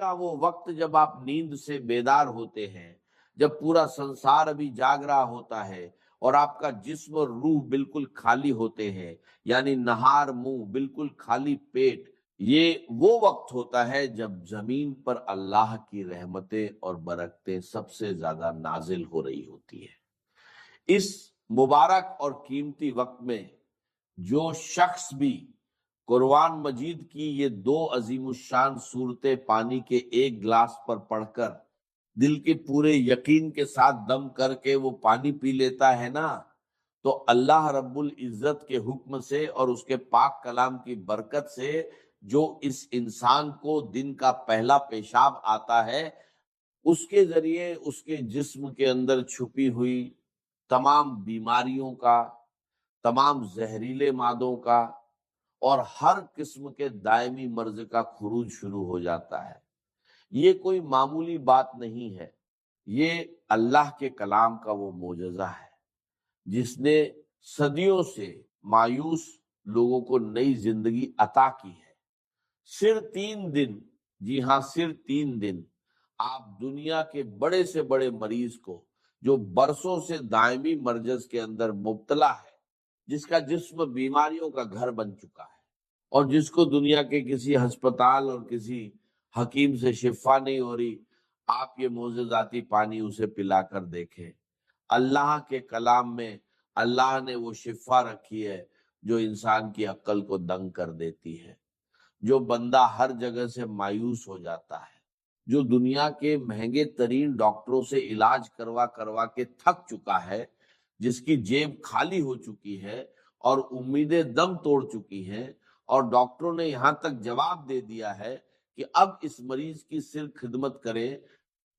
کا وہ وقت جب آپ نیند سے بیدار ہوتے ہیں، جب پورا سنسار ابھی جاگ رہا ہوتا ہے اور آپ کا جسم اور روح بالکل خالی ہوتے ہیں، یعنی نہار منہ بالکل خالی پیٹ، یہ وہ وقت ہوتا ہے جب زمین پر اللہ کی رحمتیں اور برکتیں سب سے زیادہ نازل ہو رہی ہوتی ہے۔ اس مبارک اور قیمتی وقت میں جو شخص بھی قرآن مجید کی یہ دو عظیم الشان صورتیں پانی کے ایک گلاس پر پڑھ کر دل کے پورے یقین کے ساتھ دم کر کے وہ پانی پی لیتا ہے نا، تو اللہ رب العزت کے حکم سے اور اس کے پاک کلام کی برکت سے جو اس انسان کو دن کا پہلا پیشاب آتا ہے، اس کے ذریعے اس کے جسم کے اندر چھپی ہوئی تمام بیماریوں کا، تمام زہریلے مادوں کا اور ہر قسم کے دائمی مرض کا خروج شروع ہو جاتا ہے۔ یہ کوئی معمولی بات نہیں ہے، یہ اللہ کے کلام کا وہ معجزہ ہے جس نے صدیوں سے مایوس لوگوں کو نئی زندگی عطا کی ہے۔ صرف 3 دن، جی ہاں صرف 3 دن، آپ دنیا کے بڑے سے بڑے مریض کو جو برسوں سے دائمی مرض کے اندر مبتلا ہے، جس کا جسم بیماریوں کا گھر بن چکا ہے اور جس کو دنیا کے کسی ہسپتال اور کسی حکیم سے شفا نہیں ہو رہی، آپ یہ معجزاتی پانی اسے پلا کر دیکھیں۔ اللہ کے کلام میں اللہ نے وہ شفا رکھی ہے جو انسان کی عقل کو دنگ کر دیتی ہے۔ جو بندہ ہر جگہ سے مایوس ہو جاتا ہے، جو دنیا کے مہنگے ترین ڈاکٹروں سے علاج کروا کروا کے تھک چکا ہے، جس کی جیب خالی ہو چکی ہے اور امیدیں دم توڑ چکی ہیں، اور ڈاکٹروں نے یہاں تک جواب دے دیا ہے کہ اب اس مریض کی صرف خدمت کریں،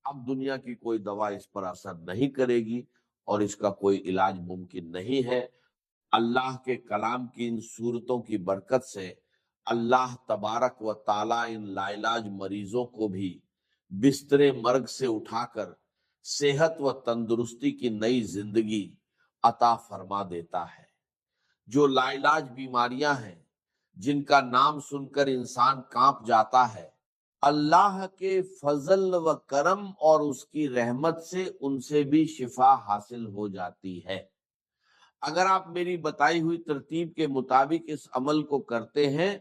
اب دنیا کی کوئی دوا اس پر اثر نہیں کرے گی اور اس کا کوئی علاج ممکن نہیں ہے۔ اللہ کے کلام کی ان صورتوں کی برکت سے اللہ تبارک و تعالیٰ ان لاعلاج مریضوں کو بھی بستر مرگ سے اٹھا کر صحت و تندرستی کی نئی زندگی عطا فرما دیتا ہے۔ جو لاعلاج بیماریاں ہیں، جن کا نام سن کر انسان کانپ جاتا ہے، اللہ کے فضل و کرم اور اس کی رحمت سے ان سے بھی شفا حاصل ہو جاتی ہے۔ اگر آپ میری بتائی ہوئی ترتیب کے مطابق اس عمل کو کرتے ہیں،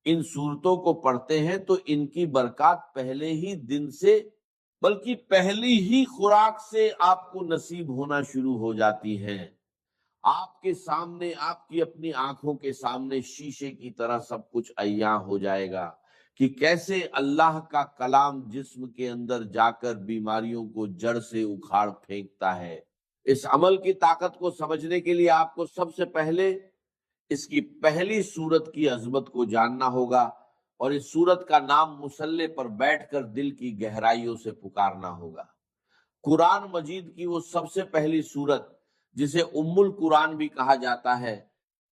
ان صورتوں کو پڑھتے ہیں، تو ان کی برکات پہلے ہی دن سے بلکہ پہلی ہی خوراک سے آپ کو نصیب ہونا شروع ہو جاتی ہیں۔ آپ کے سامنے، آپ کی اپنی آنکھوں کے سامنے شیشے کی طرح سب کچھ عیاں ہو جائے گا کہ کیسے اللہ کا کلام جسم کے اندر جا کر بیماریوں کو جڑ سے اکھاڑ پھینکتا ہے۔ اس عمل کی طاقت کو سمجھنے کے لیے آپ کو سب سے پہلے اس کی پہلی صورت کی عظمت کو جاننا ہوگا، اور اس صورت کا نام مصلے پر بیٹھ کر دل کی گہرائیوں سے پکارنا ہوگا۔ قرآن مجید کی وہ سب سے پہلی صورت جسے ام القرآن بھی کہا جاتا ہے،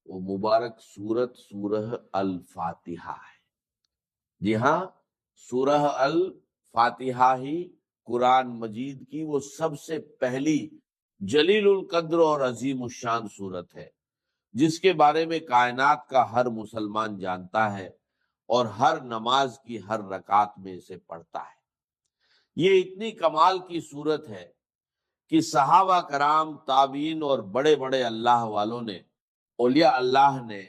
وہ مبارک صورت سورہ الفاتحہ ہے۔ جی ہاں، سورہ الفاتحہ ہی قرآن مجید کی وہ سب سے پہلی جلیل القدر اور عظیم الشان صورت ہے، جس کے بارے میں کائنات کا ہر مسلمان جانتا ہے اور ہر نماز کی ہر رکعت میں اسے پڑھتا ہے۔ یہ اتنی کمال کی صورت ہے کہ صحابہ کرام، تابعین اور بڑے بڑے اللہ والوں نے، اولیاء اللہ نے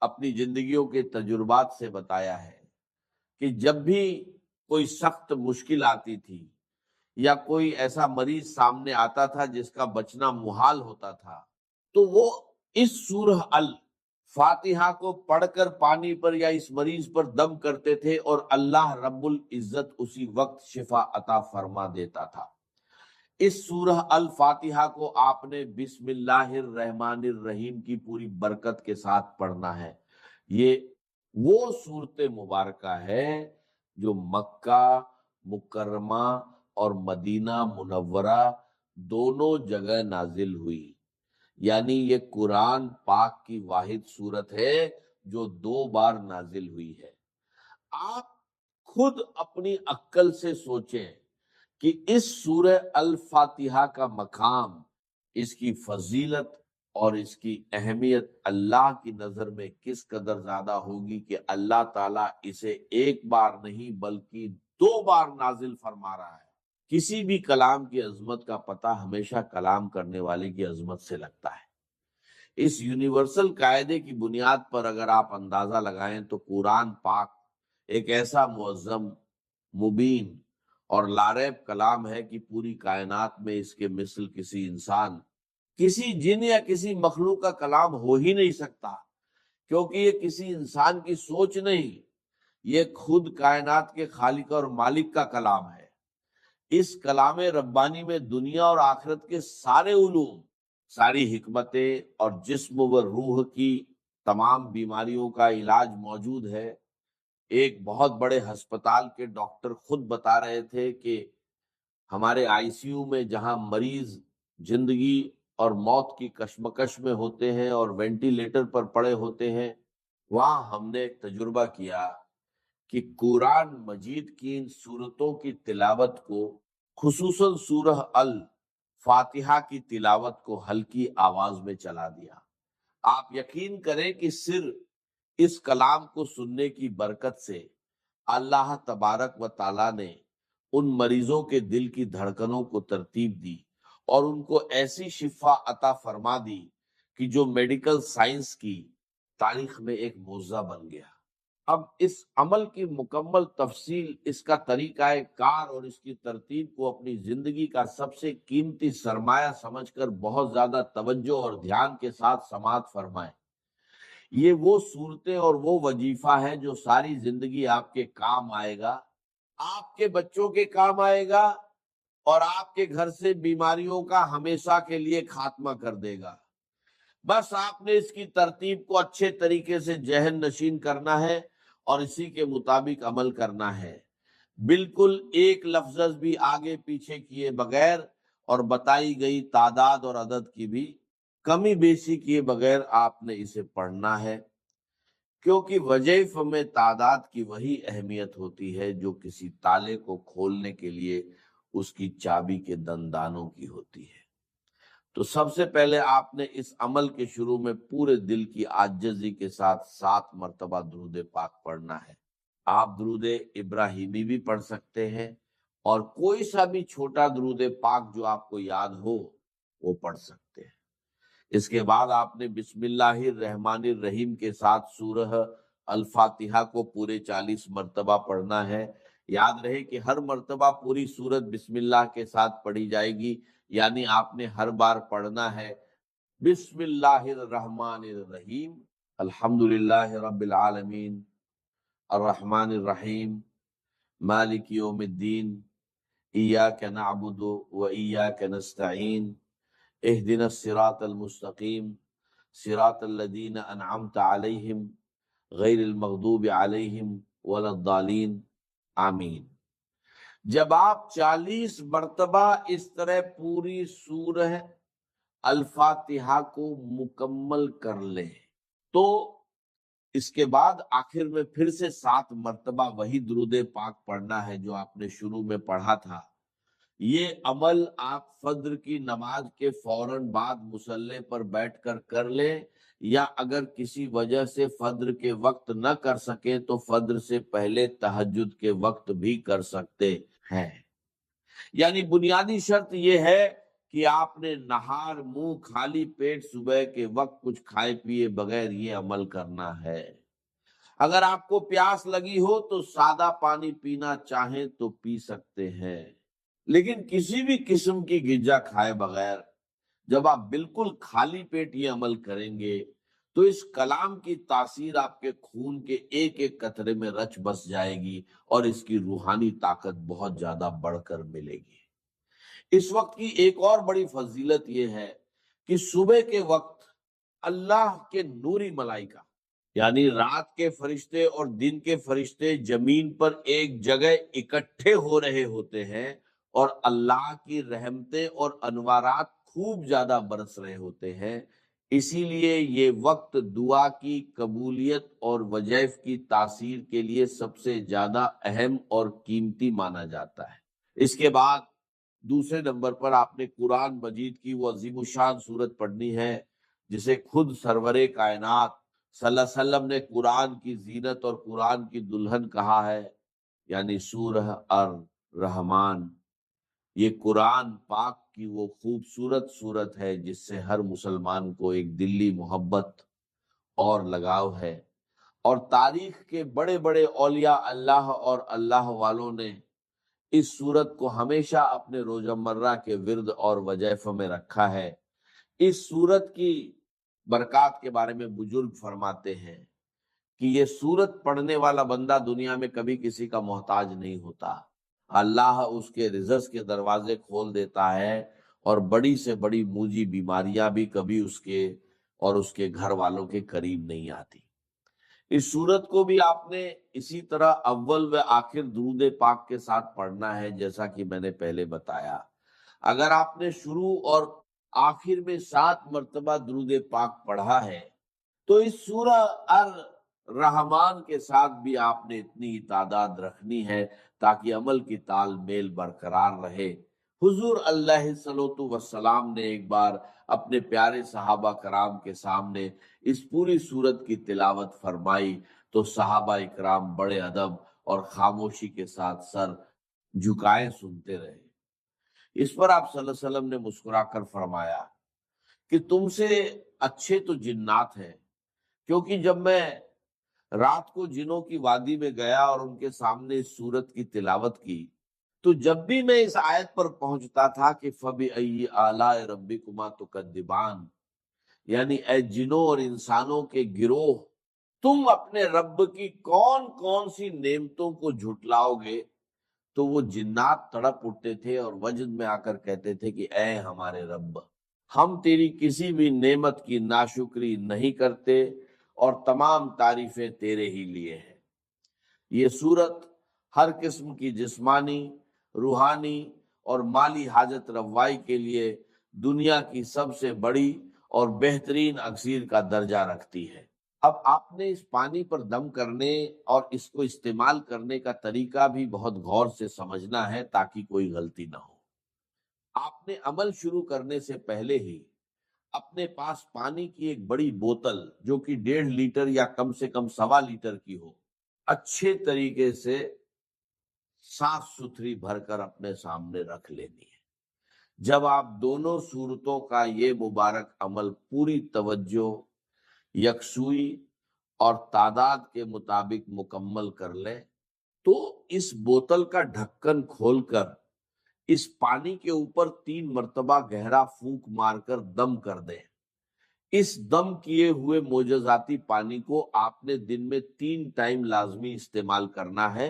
اپنی زندگیوں کے تجربات سے بتایا ہے کہ جب بھی کوئی سخت مشکل آتی تھی یا کوئی ایسا مریض سامنے آتا تھا جس کا بچنا محال ہوتا تھا، تو وہ اس سورہ الفاتحہ کو پڑھ کر پانی پر یا اس مریض پر دم کرتے تھے اور اللہ رب العزت اسی وقت شفا عطا فرما دیتا تھا۔ اس سورہ الفاتحہ کو آپ نے بسم اللہ الرحمن الرحیم کی پوری برکت کے ساتھ پڑھنا ہے۔ یہ وہ صورت مبارکہ ہے جو مکہ مکرمہ اور مدینہ منورہ دونوں جگہ نازل ہوئی، یعنی یہ قرآن پاک کی واحد صورت ہے جو 2 بار نازل ہوئی ہے۔ آپ خود اپنی عقل سے سوچیں کہ اس سورہ الفاتحہ کا مقام، اس کی فضیلت اور اس کی اہمیت اللہ کی نظر میں کس قدر زیادہ ہوگی کہ اللہ تعالیٰ اسے 1 بار نہیں بلکہ 2 بار نازل فرما رہا ہے۔ کسی بھی کلام کی عظمت کا پتہ ہمیشہ کلام کرنے والے کی عظمت سے لگتا ہے۔ اس یونیورسل قاعدے کی بنیاد پر اگر آپ اندازہ لگائیں تو قرآن پاک ایک ایسا معظم، مبین اور لاریب کلام ہے کہ پوری کائنات میں اس کے مثل کسی انسان، کسی جن یا کسی مخلوق کا کلام ہو ہی نہیں سکتا، کیونکہ یہ کسی انسان کی سوچ نہیں، یہ خود کائنات کے خالق اور مالک کا کلام ہے۔ اس کلام ربانی میں دنیا اور آخرت کے سارے علوم، ساری حکمتیں اور جسم و روح کی تمام بیماریوں کا علاج موجود ہے۔ ایک بہت بڑے ہسپتال کے ڈاکٹر خود بتا رہے تھے کہ ہمارے آئی سی یو میں جہاں مریض زندگی اور موت کی کشمکش میں ہوتے ہیں اور وینٹیلیٹر پر پڑے ہوتے ہیں، وہاں ہم نے ایک تجربہ کیا کہ قرآن مجید کی ان سورتوں کی تلاوت کو، خصوصاً سورہ الفاتحہ کی تلاوت کو ہلکی آواز میں چلا دیا۔ آپ یقین کریں کہ صرف اس کلام کو سننے کی برکت سے اللہ تبارک و تعالیٰ نے ان مریضوں کے دل کی دھڑکنوں کو ترتیب دی اور ان کو ایسی شفا عطا فرما دی کہ جو میڈیکل سائنس کی تاریخ میں ایک معجزہ بن گیا۔ اب اس عمل کی مکمل تفصیل، اس کا طریقہ کار اور اس کی ترتیب کو اپنی زندگی کا سب سے قیمتی سرمایہ سمجھ کر بہت زیادہ توجہ اور دھیان کے ساتھ سماعت فرمائیں۔ یہ وہ صورتیں اور وہ وظیفہ ہے جو ساری زندگی آپ کے کام آئے گا، آپ کے بچوں کے کام آئے گا اور آپ کے گھر سے بیماریوں کا ہمیشہ کے لیے خاتمہ کر دے گا۔ بس آپ نے اس کی ترتیب کو اچھے طریقے سے ذہن نشین کرنا ہے اور اسی کے مطابق عمل کرنا ہے، بالکل ایک لفظ بھی آگے پیچھے کیے بغیر، اور بتائی گئی تعداد اور عدد کی بھی کمی بیشی کیے بغیر آپ نے اسے پڑھنا ہے، کیونکہ وظائف میں تعداد کی وہی اہمیت ہوتی ہے جو کسی تالے کو کھولنے کے لیے اس کی چابی کے دندانوں کی ہوتی ہے۔ تو سب سے پہلے آپ نے اس عمل کے شروع میں پورے دل کی عاجزی کے ساتھ 7 مرتبہ درود پاک پڑھنا ہے۔ آپ درود ابراہیمی بھی پڑھ سکتے ہیں اور کوئی سا بھی چھوٹا درود پاک جو آپ کو یاد ہو وہ پڑھ سکتے ہیں۔ اس کے بعد آپ نے بسم اللہ الرحمن الرحیم کے ساتھ سورہ الفاتحہ کو پورے 40 مرتبہ پڑھنا ہے۔ یاد رہے کہ ہر مرتبہ پوری سورت بسم اللہ کے ساتھ پڑھی جائے گی، یعنی آپ نے ہر بار پڑھنا ہے بسم اللہ الرحمن الرحیم، الحمدللہ رب العالمین، الرحمن الرحیم، مالک یوم الدین، ایاک نعبد و ایاک نستعین، اہدنا الصراط المستقیم، صراط الذین انعمت علیہم غیر المغضوب علیہم ولا الضالین، آمین۔ جب آپ 40 مرتبہ اس طرح پوری سورہ الفاتحہ کو مکمل کر لیں تو اس کے بعد آخر میں پھر سے 7 مرتبہ وہی درود پاک پڑھنا ہے جو آپ نے شروع میں پڑھا تھا۔ یہ عمل آپ فجر کی نماز کے فوراً بعد مصلی پر بیٹھ کر لیں، یا اگر کسی وجہ سے فجر کے وقت نہ کر سکیں تو فجر سے پہلے تہجد کے وقت بھی کر سکتے ہیں۔ یعنی بنیادی شرط یہ ہے کہ آپ نے نہار منہ خالی پیٹ صبح کے وقت کچھ کھائے پیے بغیر یہ عمل کرنا ہے۔ اگر آپ کو پیاس لگی ہو تو سادہ پانی پینا چاہیں تو پی سکتے ہیں، لیکن کسی بھی قسم کی غذا کھائے بغیر جب آپ بالکل خالی پیٹ یہ عمل کریں گے تو اس کلام کی تاثیر آپ کے خون کے ایک ایک قطرے میں رچ بس جائے گی اور اس کی روحانی طاقت بہت زیادہ بڑھ کر ملے گی۔ اس وقت کی ایک اور بڑی فضیلت یہ ہے کہ صبح کے وقت اللہ کے نوری ملائکہ، یعنی رات کے فرشتے اور دن کے فرشتے زمین پر ایک جگہ اکٹھے ہو رہے ہوتے ہیں اور اللہ کی رحمتیں اور انوارات خوب زیادہ برس رہے ہوتے ہیں۔ اسی لیے یہ وقت دعا کی قبولیت اور وظائف کی تاثیر کے لیے سب سے زیادہ اہم اور قیمتی مانا جاتا ہے۔ اس کے بعد دوسرے نمبر پر آپ نے قرآن مجید کی وہ عظیم الشان سورت پڑھنی ہے جسے خود سرور کائنات صلی اللہ علیہ وسلم نے قرآن کی زینت اور قرآن کی دلہن کہا ہے۔ یعنی سورہ الرحمن، یہ قرآن پاک کی وہ خوبصورت صورت ہے جس سے ہر مسلمان کو ایک دلی محبت اور لگاؤ ہے، اور تاریخ کے بڑے بڑے اولیاء اللہ اور اللہ والوں نے اس صورت کو ہمیشہ اپنے روزمرہ کے ورد اور وظیفے میں رکھا ہے۔ اس صورت کی برکات کے بارے میں بزرگ فرماتے ہیں کہ یہ صورت پڑھنے والا بندہ دنیا میں کبھی کسی کا محتاج نہیں ہوتا، اللہ اس کے رزق کے دروازے کھول دیتا ہے، اور بڑی سے بڑی موجی بیماریاں بھی کبھی اس کے اور اس کے گھر والوں کے قریب نہیں آتی۔ اس صورت کو بھی آپ نے اسی طرح اول و آخر درود پاک کے ساتھ پڑھنا ہے، جیسا کہ میں نے پہلے بتایا۔ اگر آپ نے شروع اور آخر میں 7 مرتبہ درود پاک پڑھا ہے تو اس سورہ الرحمن کے ساتھ بھی آپ نے اتنی ہی تعداد رکھنی ہے تاکہ عمل کی تال میل برقرار رہے۔ حضور علیہ الصلوۃ والسلام نے ایک بار اپنے پیارے صحابہ کرام کے سامنے اس پوری سورت کی تلاوت فرمائی تو صحابہ اکرام بڑے ادب اور خاموشی کے ساتھ سر جھکائے سنتے رہے۔ اس پر آپ صلی اللہ علیہ وسلم نے مسکرا کر فرمایا کہ تم سے اچھے تو جنات ہیں، کیونکہ جب میں رات کو جنوں کی وادی میں گیا اور ان کے سامنے اس سورت کی تلاوت کی تو جب بھی میں اس آیت پر پہنچتا تھا کہ فَبِأَيِّ آلَاءِ رَبِّكُمَا تُكَذِّبَانِ، یعنی اے جنوں اور انسانوں کے گروہ، تم اپنے رب کی کون کون سی نعمتوں کو جھٹلاؤ گے، تو وہ جنات تڑپ اٹھتے تھے اور وجد میں آ کر کہتے تھے کہ اے ہمارے رب، ہم تیری کسی بھی نعمت کی ناشکری نہیں کرتے اور تمام تعریفیں تیرے ہی لیے ہیں۔ یہ صورت ہر قسم کی جسمانی، روحانی اور مالی حاجت روائی کے لیے دنیا کی سب سے بڑی اور بہترین اکسیر کا درجہ رکھتی ہے۔ اب آپ نے اس پانی پر دم کرنے اور اس کو استعمال کرنے کا طریقہ بھی بہت غور سے سمجھنا ہے تاکہ کوئی غلطی نہ ہو۔ آپ نے عمل شروع کرنے سے پہلے ہی اپنے پاس پانی کی ایک بڑی بوتل جو کہ 1.5 لیٹر یا کم سے کم 1.25 لیٹر کی ہو، اچھے طریقے سے صاف ستھری بھر کر اپنے سامنے رکھ لینی ہے۔ جب آپ دونوں صورتوں کا یہ مبارک عمل پوری توجہ، یکسوئی اور تعداد کے مطابق مکمل کر لیں تو اس بوتل کا ڈھکن کھول کر اس پانی کے اوپر 3 مرتبہ گہرا پھونک مار کر دم کر دیں۔ اس دم کیے ہوئے معجزاتی پانی کو آپ نے دن میں 3 ٹائم لازمی استعمال کرنا ہے،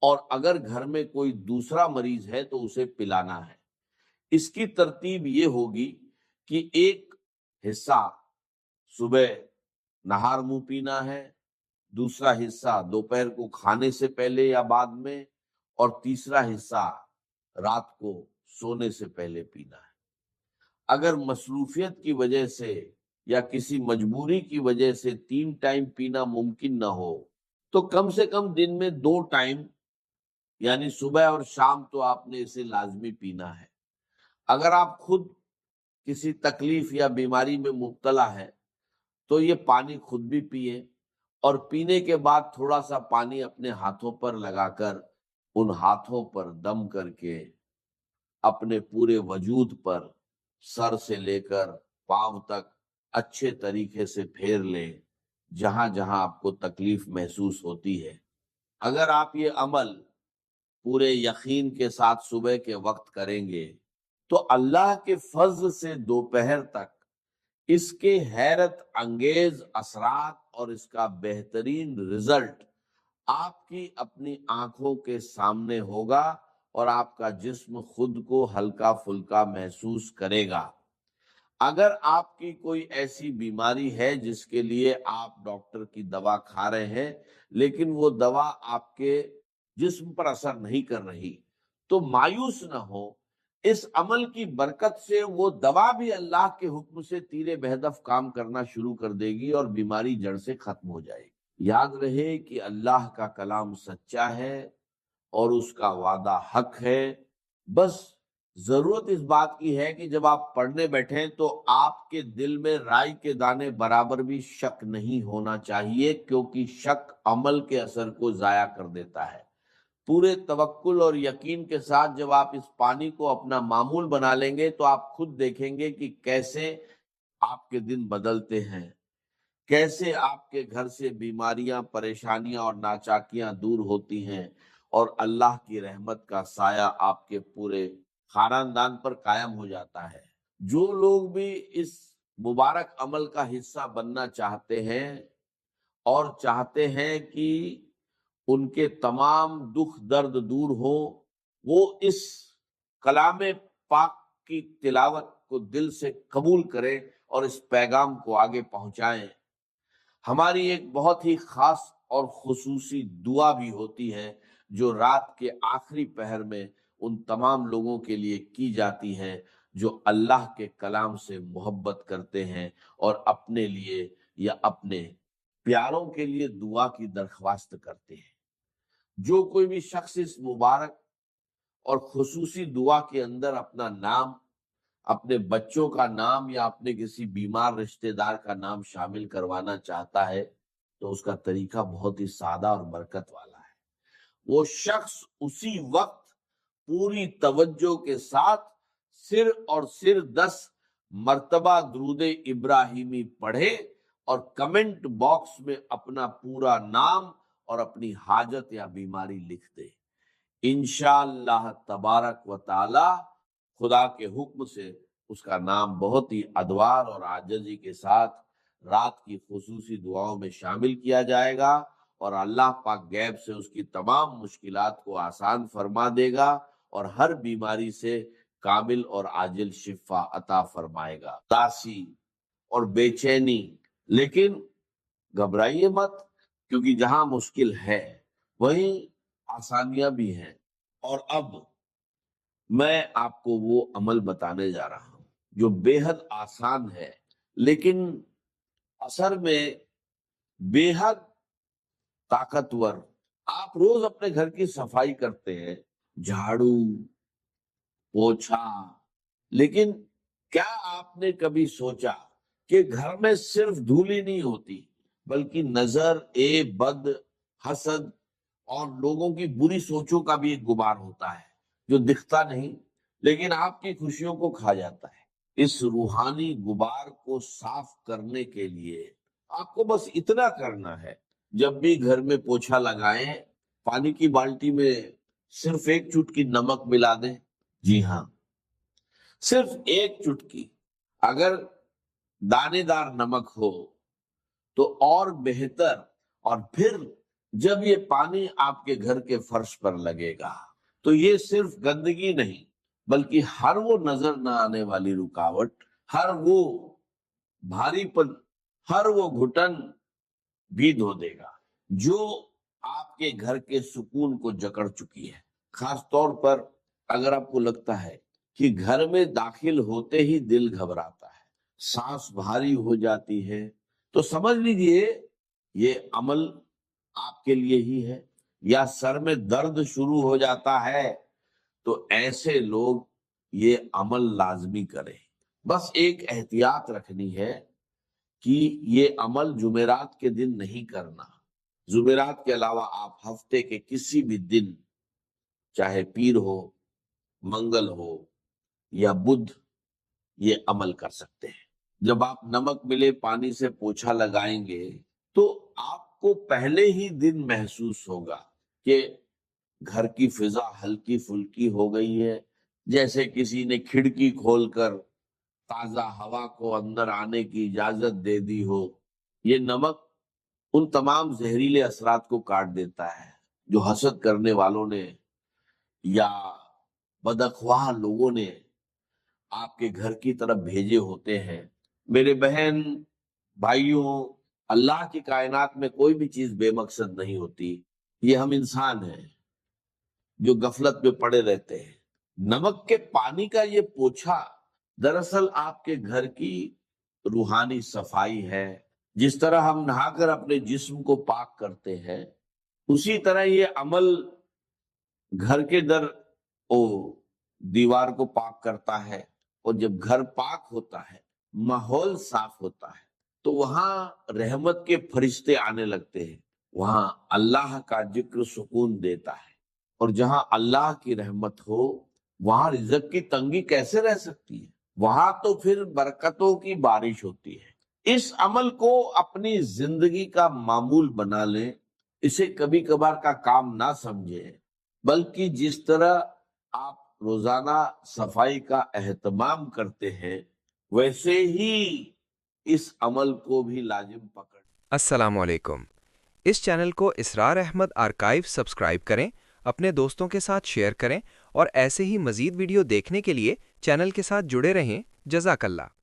اور اگر گھر میں کوئی دوسرا مریض ہے تو اسے پلانا ہے۔ اس کی ترتیب یہ ہوگی کہ ایک حصہ صبح نہار منہ پینا ہے، دوسرا حصہ دوپہر کو کھانے سے پہلے یا بعد میں، اور تیسرا حصہ رات کو سونے سے پہلے پینا ہے۔ اگر مصروفیت کی وجہ سے یا کسی مجبوری کی وجہ سے 3 ٹائم پینا ممکن نہ ہو تو کم سے کم دن میں 2 ٹائم یعنی صبح اور شام تو آپ نے اسے لازمی پینا ہے۔ اگر آپ خود کسی تکلیف یا بیماری میں مبتلا ہے تو یہ پانی خود بھی پیئے، اور پینے کے بعد تھوڑا سا پانی اپنے ہاتھوں پر لگا کر ان ہاتھوں پر دم کر کے اپنے پورے وجود پر سر سے لے کر پاؤں تک اچھے طریقے سے پھیر لیں جہاں جہاں آپ کو تکلیف محسوس ہوتی ہے۔ اگر آپ یہ عمل پورے یقین کے ساتھ صبح کے وقت کریں گے تو اللہ کے فضل سے دوپہر تک اس کے حیرت انگیز اثرات اور اس کا بہترین رزلٹ آپ کی اپنی آنکھوں کے سامنے ہوگا، اور آپ کا جسم خود کو ہلکا پھلکا محسوس کرے گا۔ اگر آپ کی کوئی ایسی بیماری ہے جس کے لیے آپ ڈاکٹر کی دوا کھا رہے ہیں لیکن وہ دوا آپ کے جسم پر اثر نہیں کر رہی تو مایوس نہ ہو، اس عمل کی برکت سے وہ دوا بھی اللہ کے حکم سے تیر بہدف کام کرنا شروع کر دے گی اور بیماری جڑ سے ختم ہو جائے گی۔ یاد رہے کہ اللہ کا کلام سچا ہے اور اس کا وعدہ حق ہے، بس ضرورت اس بات کی ہے کہ جب آپ پڑھنے بیٹھیں تو آپ کے دل میں رائی کے دانے برابر بھی شک نہیں ہونا چاہیے، کیونکہ شک عمل کے اثر کو ضائع کر دیتا ہے۔ پورے توکل اور یقین کے ساتھ جب آپ اس پانی کو اپنا معمول بنا لیں گے تو آپ خود دیکھیں گے کہ کیسے آپ کے دن بدلتے ہیں، کیسے آپ کے گھر سے بیماریاں، پریشانیاں اور ناچاکیاں دور ہوتی ہیں، اور اللہ کی رحمت کا سایہ آپ کے پورے خاندان پر قائم ہو جاتا ہے۔ جو لوگ بھی اس مبارک عمل کا حصہ بننا چاہتے ہیں اور چاہتے ہیں کہ ان کے تمام دکھ درد دور ہو، وہ اس کلام پاک کی تلاوت کو دل سے قبول کریں اور اس پیغام کو آگے پہنچائیں۔ ہماری ایک بہت ہی خاص اور خصوصی دعا بھی ہوتی ہے جو رات کے آخری پہر میں ان تمام لوگوں کے لیے کی جاتی ہے جو اللہ کے کلام سے محبت کرتے ہیں اور اپنے لیے یا اپنے پیاروں کے لیے دعا کی درخواست کرتے ہیں۔ جو کوئی بھی شخص اس مبارک اور خصوصی دعا کے اندر اپنا نام، اپنے بچوں کا نام یا اپنے کسی بیمار رشتہ دار کا نام شامل کروانا چاہتا ہے تو اس کا طریقہ بہت ہی سادہ اور برکت والا ہے۔ وہ شخص اسی وقت پوری توجہ کے ساتھ صرف 10 مرتبہ درود ابراہیمی پڑھے اور کمنٹ باکس میں اپنا پورا نام اور اپنی حاجت یا بیماری لکھ دے۔ انشاءاللہ تبارک و تعالی خدا کے حکم سے اس کا نام بہت ہی ادوار اور عاجزی کے ساتھ رات کی خصوصی دعاؤں میں شامل کیا جائے گا، اور اللہ پاک غیب سے اس کی تمام مشکلات کو آسان فرما دے گا اور ہر بیماری سے کامل اور عاجل شفا عطا فرمائے گا۔ اداسی اور بے چینی، لیکن گھبرائیے مت، کیونکہ جہاں مشکل ہے وہیں آسانیاں بھی ہیں۔ اور اب میں آپ کو وہ عمل بتانے جا رہا ہوں جو بے حد آسان ہے لیکن اثر میں بے حد طاقتور۔ آپ روز اپنے گھر کی صفائی کرتے ہیں، جھاڑو، پوچھا، لیکن کیا آپ نے کبھی سوچا کہ گھر میں صرف دھول ہی نہیں ہوتی بلکہ نظر بد، حسد اور لوگوں کی بری سوچوں کا بھی ایک غبار ہوتا ہے جو دکھتا نہیں لیکن آپ کی خوشیوں کو کھا جاتا ہے۔ اس روحانی غبار کو صاف کرنے کے لیے آپ کو بس اتنا کرنا ہے، جب بھی گھر میں پوچھا لگائیں پانی کی بالٹی میں صرف ایک چٹکی نمک ملا دیں۔ جی ہاں، صرف ایک چٹکی۔ اگر دانے دار نمک ہو تو اور بہتر، اور پھر جب یہ پانی آپ کے گھر کے فرش پر لگے گا تو یہ صرف گندگی نہیں بلکہ ہر وہ نظر نہ آنے والی رکاوٹ، ہر وہ بھاری پن، ہر وہ گھٹن بھی دھو دے گا جو آپ کے گھر کے سکون کو جکڑ چکی ہے۔ خاص طور پر اگر آپ کو لگتا ہے کہ گھر میں داخل ہوتے ہی دل گھبراتا ہے، سانس بھاری ہو جاتی ہے، تو سمجھ لیجئے یہ عمل آپ کے لیے ہی ہے۔ یا سر میں درد شروع ہو جاتا ہے تو ایسے لوگ یہ عمل لازمی کریں۔ بس ایک احتیاط رکھنی ہے کہ یہ عمل جمعرات کے دن نہیں کرنا۔ جمعرات کے علاوہ آپ ہفتے کے کسی بھی دن، چاہے پیر ہو، منگل ہو یا بدھ، یہ عمل کر سکتے ہیں۔ جب آپ نمک ملے پانی سے پوچھا لگائیں گے تو آپ کو پہلے ہی دن محسوس ہوگا کہ گھر کی فضا ہلکی پھلکی ہو گئی ہے، جیسے کسی نے کھڑکی کھول کر تازہ ہوا کو اندر آنے کی اجازت دے دی ہو۔ یہ نمک ان تمام زہریلے اثرات کو کاٹ دیتا ہے جو حسد کرنے والوں نے یا بدخواہ لوگوں نے آپ کے گھر کی طرف بھیجے ہوتے ہیں۔ میرے بہن بھائیوں، اللہ کی کائنات میں کوئی بھی چیز بے مقصد نہیں ہوتی۔ یہ ہم انسان ہیں جو غفلت میں پڑے رہتے ہیں۔ نمک کے پانی کا یہ پوچھا دراصل آپ کے گھر کی روحانی صفائی ہے۔ جس طرح ہم نہا کر اپنے جسم کو پاک کرتے ہیں، اسی طرح یہ عمل گھر کے دیوار کو پاک کرتا ہے، اور جب گھر پاک ہوتا ہے، ماحول صاف ہوتا ہے، تو وہاں رحمت کے فرشتے آنے لگتے ہیں، وہاں اللہ کا ذکر سکون دیتا ہے، اور جہاں اللہ کی رحمت ہو وہاں رزق کی تنگی کیسے رہ سکتی ہے؟ وہاں تو پھر برکتوں کی بارش ہوتی ہے۔ اس عمل کو اپنی زندگی کا معمول بنا لیں، اسے کبھی کبھار کا کام نہ سمجھیں، بلکہ جس طرح آپ روزانہ صفائی کا اہتمام کرتے ہیں ویسے ہی اس عمل کو بھی لازم پکڑ۔ السلام علیکم۔ اس چینل کو اسرار احمد آرکائیو سبسکرائب کریں، اپنے دوستوں کے ساتھ شیئر کریں، اور ایسے ہی مزید ویڈیو دیکھنے کے لیے چینل کے ساتھ جڑے رہیں۔ جزاک اللہ۔